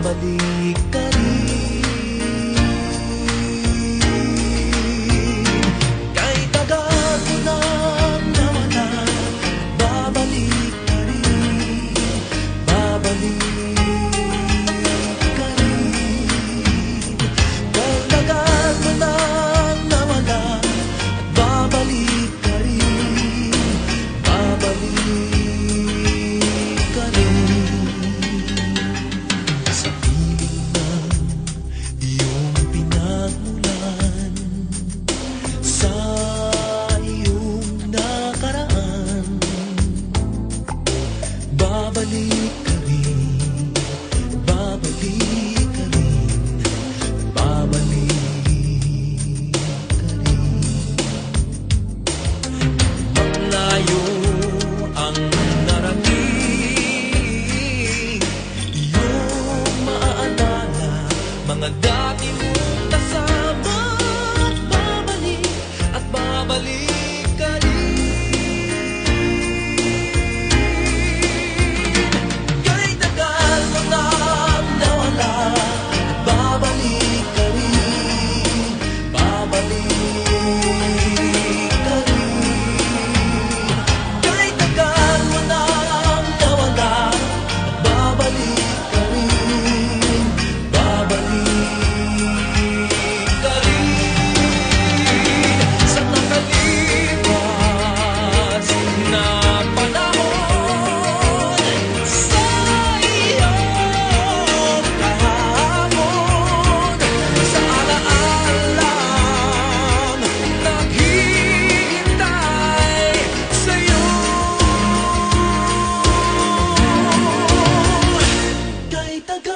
babalik ka rin. Kahit tagal mo nang nawala, babalik ka rin, babalik ka rin. Kahit tagal mo nang nawala, babalik ka rin, babalik ka rin. Sa piling ng iyong pinagmulan, sa iyong nakaraan, babalik ka rin, babalik ka rin, babalik ka rin. Malayo ang narating, iyong maaalala mga dati mong kasama. Babalik at babalik ka rin. Kahit tagal mo nang nawala, babalik ka rin, babalik ka rin. Kahit tagal mo nang nawala, babalik ka rin, babalik ka rin. Sa nakalipas na panahon, sa iyong kahapon, sa alaalang naghihintay sa'yo. Kahit tagal